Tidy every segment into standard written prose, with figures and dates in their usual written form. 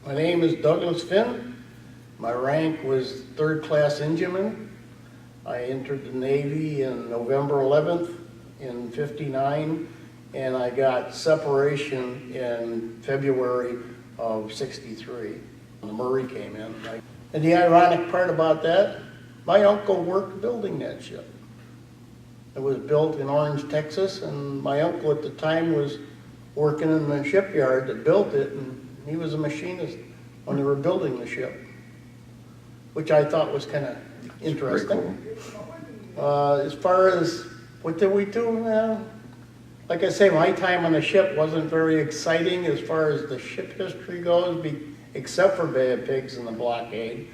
My name is Douglas Finn. My rank was third-class engineman. I entered the Navy in November 11th in '59, and I got separation in February of '63. The Murray came in. And the ironic part about that, my uncle worked building that ship. It was built in Orange, Texas, and my uncle at the time was working in the shipyard that built it, and he was a machinist when they were building the ship, which I thought was kind of interesting. Cool. As far as what did we do? Like I say, my time on the ship wasn't very exciting as far as the ship history goes, except for Bay of Pigs and the blockade.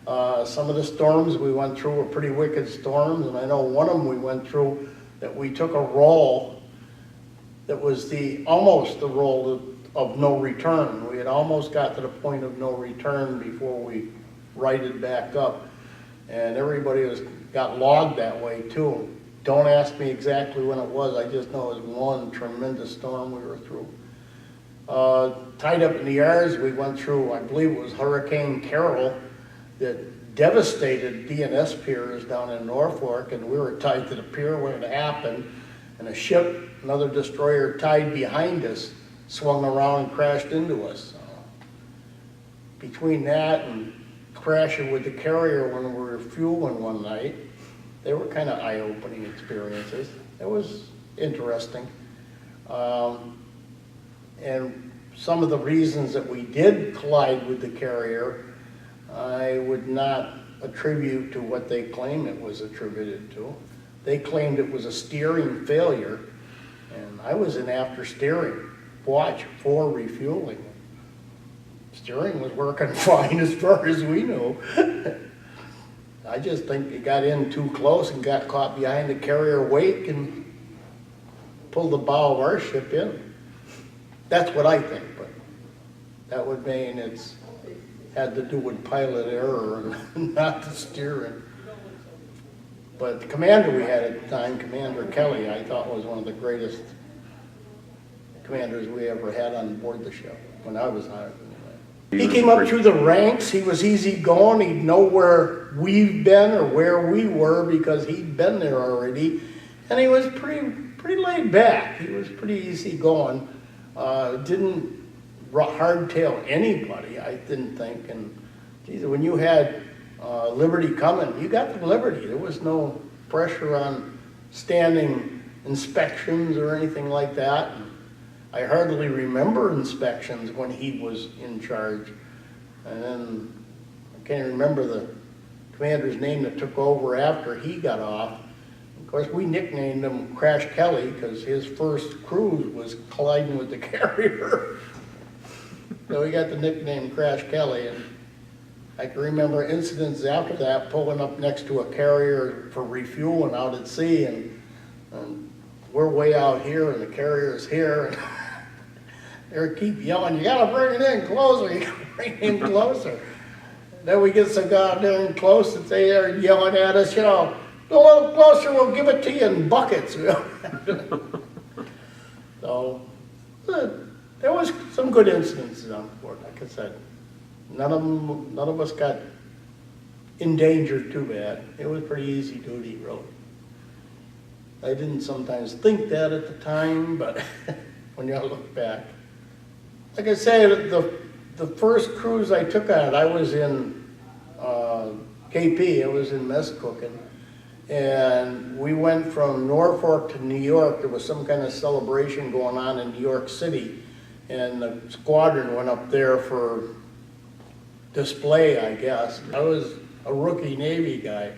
Some of the storms we went through were pretty wicked storms, and I know one of them we went through that we took a roll that was almost the roll of no return. We had almost got to the point of no return before we righted back up, and everybody got logged that way too. Don't ask me exactly when it was, I just know it was one tremendous storm we were through. Tied up in the yards, we went through, I believe it was Hurricane Carol, that devastated D&S piers down in Norfolk, and we were tied to the pier when it happened, and a ship, another destroyer tied behind us, swung around and crashed into us. Between that and crashing with the carrier when we were fueling one night, they were kind of eye-opening experiences. It was interesting. And some of the reasons that we did collide with the carrier, I would not attribute to what they claim it was attributed to. They claimed it was a steering failure, and I was in after steering watch for refueling. Steering was working fine as far as we knew. I just think it got in too close and got caught behind the carrier wake and pulled the bow of our ship in. That's what I think, but that would mean it's had to do with pilot error and not the steering. But the commander we had at the time, Commander Kelly, I thought was one of the greatest commanders we ever had on board the ship, when I was on it anyway. He came up through the ranks, he was easy going, he'd know where we've been or where we were because he'd been there already, and he was pretty laid back. He was pretty easy going, didn't hardtail anybody, I didn't think, and geez, when you had Liberty coming, you got the Liberty. There was no pressure on standing inspections or anything like that. I hardly remember inspections when he was in charge. And then I can't remember the commander's name that took over after he got off. Of course, we nicknamed him Crash Kelly because his first cruise was colliding with the carrier. So he got the nickname Crash Kelly. And I can remember incidents after that, pulling up next to a carrier for refueling out at sea, and we're way out here and the carrier's here, and they keep yelling, you gotta bring it in closer, you gotta bring it in closer. Then we get so goddamn in close that they are yelling at us, you know, a little closer, we'll give it to you in buckets. So there was some good incidences on board, like I said. None of us got endangered too bad. It was pretty easy duty, really. I didn't sometimes think that at the time, but when you look back. Like I say, the first cruise I took on, I was in KP, I was in mess cooking, and we went from Norfolk to New York. There was some kind of celebration going on in New York City, and the squadron went up there for display, I guess. I was a rookie Navy guy,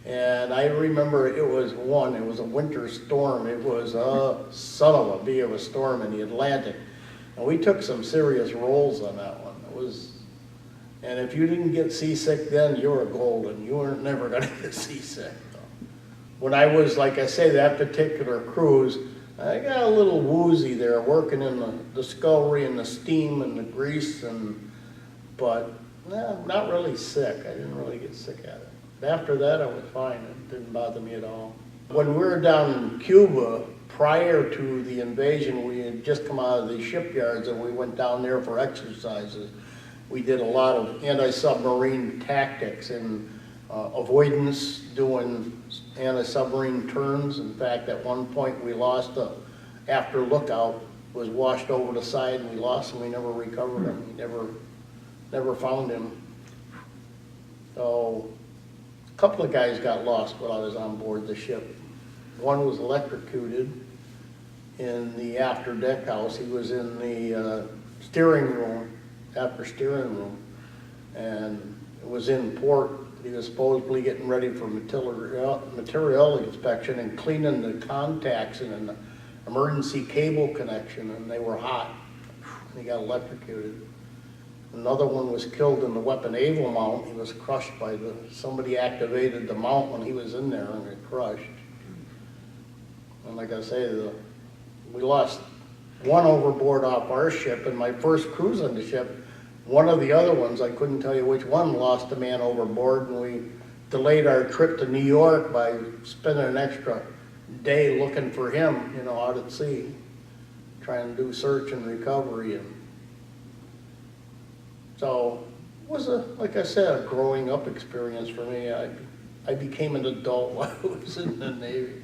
and I remember it was a winter storm. It was a son of a bee of a storm in the Atlantic, and we took some serious rolls on that one. And if you didn't get seasick then, you were golden. You weren't never gonna get seasick. When I was, like I say, that particular cruise, I got a little woozy there, working in the scullery and the steam and the grease, but not really sick. I didn't really get sick at it. After that, I was fine. It didn't bother me at all. When we were down in Cuba, prior to the invasion, we had just come out of the shipyards and we went down there for exercises. We did a lot of anti-submarine tactics and avoidance, doing anti-submarine turns. In fact, at one point we lost after lookout was washed over the side, and we lost him. We never recovered him. We never found him. So a couple of guys got lost while I was on board the ship. One was electrocuted in the after deck house. He was in the steering room, after steering room, and it was in port. He was supposedly getting ready for material inspection and cleaning the contacts in an emergency cable connection, and they were hot. He got electrocuted. Another one was killed in the weapon naval mount. He was crushed by somebody activated the mount when he was in there, and it crushed. And like I say, we lost one overboard off our ship. In my first cruise on the ship, one of the other ones, I couldn't tell you which one, lost a man overboard, and we delayed our trip to New York by spending an extra day looking for him, you know, out at sea, trying to do search and recovery. And so it was, like I said, a growing up experience for me. I became an adult while I was in the Navy.